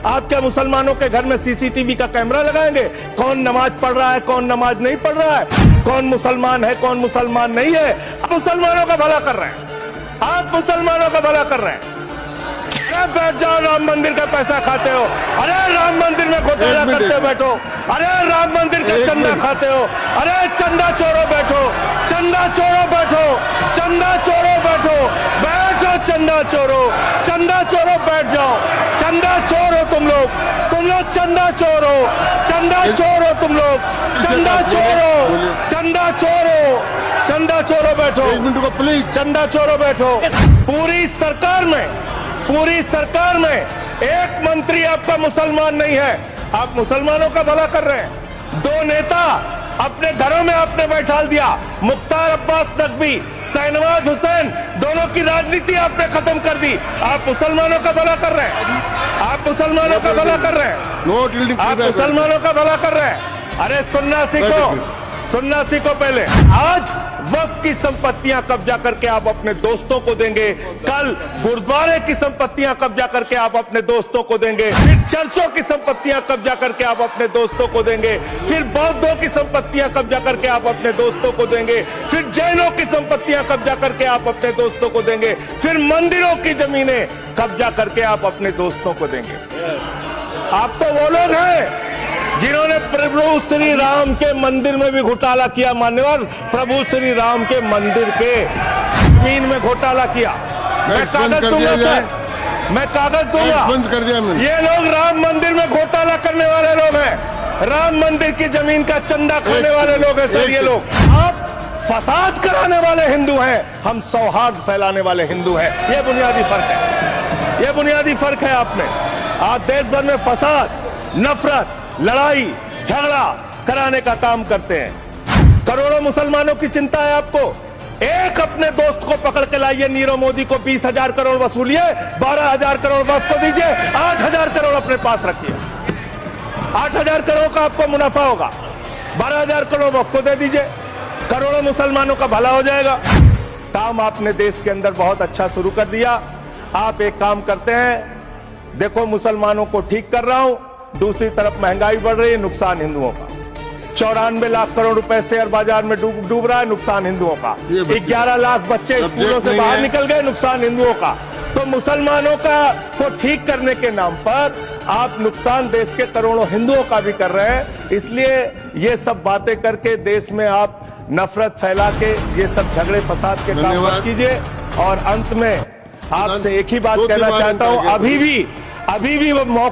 आप क्या मुसलमानों के घर में सीसीटीवी का कैमरा लगाएंगे? कौन नमाज पढ़ रहा है, कौन नमाज नहीं पढ़ रहा है, कौन मुसलमान है, कौन मुसलमान नहीं है? आप मुसलमानों का भला कर रहे हैं, आप मुसलमानों का भला कर रहे हैं। अरे बैठ जाओ, राम मंदिर का पैसा खाते हो, अरे राम मंदिर में घोटाला करते बैठो, अरे राम मंदिर का चंदा खाते हो, अरे चंदा चोरो बैठो, चंदा चोरो बैठो, चंदा चोरो बैठो, बैठो चंदा चोरो, चंदा चोरो बैठ जाओ, चंदा चोर हो तुम लोग चंदा चोर हो, चंदा चोर हो तुम लोग, चंदा चोर हो, चंदा चोर हो, चंदा चोरो बैठो, 1 मिनट को प्लीज, चंदा चोरो बैठो। पूरी सरकार में एक मंत्री आपका मुसलमान नहीं है, आप मुसलमानों का भला कर रहे हैं। 2 नेता अपने घरों में आपने बैठा दिया, मुख्तार अब्बास नकवी, शाहनवाज हुसैन, दोनों की राजनीति आपने खत्म कर दी। आप मुसलमानों का भला कर रहे हैं, आप मुसलमानों का भला कर रहे हैं, आप मुसलमानों का भला कर रहे हैं। अरे सुनना सीखो पहले। आज वक्फ की संपत्तियां कब्जा करके आप अपने दोस्तों को देंगे, कल गुरुद्वारे की संपत्तियां कब्जा करके आप अपने दोस्तों को देंगे, फिर चर्चों की संपत्तियां कब्जा करके आप अपने दोस्तों को देंगे, फिर बौद्धों की संपत्तियां कब्जा करके आप अपने दोस्तों को देंगे, फिर जैनों की संपत्तियां कब्जा करके आप अपने दोस्तों को देंगे, फिर मंदिरों की जमीनें कब्जा करके आप अपने दोस्तों को देंगे। आप तो वो लोग हैं जिन्होंने प्रभु श्री राम के मंदिर में भी घोटाला किया। मान्यवर, प्रभु श्री राम के मंदिर के जमीन में घोटाला किया। मैं कागज दूंगा सर, मैं कागज दूंगा। ये लोग राम मंदिर में घोटाला करने वाले लोग हैं, राम मंदिर की जमीन का चंदा खाने वाले लोग हैं सर ये लोग। आप फसाद कराने वाले हिंदू हैं, हम सौहार्द फैलाने वाले हिंदू हैं। ये बुनियादी फर्क है, ये बुनियादी फर्क है आप में। आप देश भर में फसाद, नफरत, लड़ाई झगड़ा कराने का काम करते हैं। करोड़ों मुसलमानों की चिंता है आपको। एक अपने दोस्त को पकड़ के लाइए, नीरव मोदी को 20,000 करोड़ वसूलिए, 12,000 करोड़ वक्फ को दीजिए, 8,000 करोड़ अपने पास रखिए। 8,000 करोड़ का आपको मुनाफा होगा, 12,000 करोड़ वक्फ को दे दीजिए, करोड़ों मुसलमानों का भला हो जाएगा। काम आपने देश के अंदर बहुत अच्छा शुरू कर दिया। आप एक काम करते हैं, देखो मुसलमानों को ठीक कर रहा हूं, दूसरी तरफ महंगाई बढ़ रही है, नुकसान हिंदुओं का। 94 लाख करोड़ रुपए शेयर बाजार में डूब रहा है, नुकसान हिंदुओं का। 11 लाख बच्चे स्कूलों से बाहर निकल गए, नुकसान हिंदुओं का। तो मुसलमानों का को ठीक करने के नाम पर आप नुकसान देश के करोड़ों हिंदुओं का भी कर रहे हैं। इसलिए ये सब बातें करके देश में आप नफरत फैला के ये सब झगड़े फसाद के काम मत कीजिए। और अंत में आपसे एक ही बात कहना चाहता हूं, अभी भी वो मौका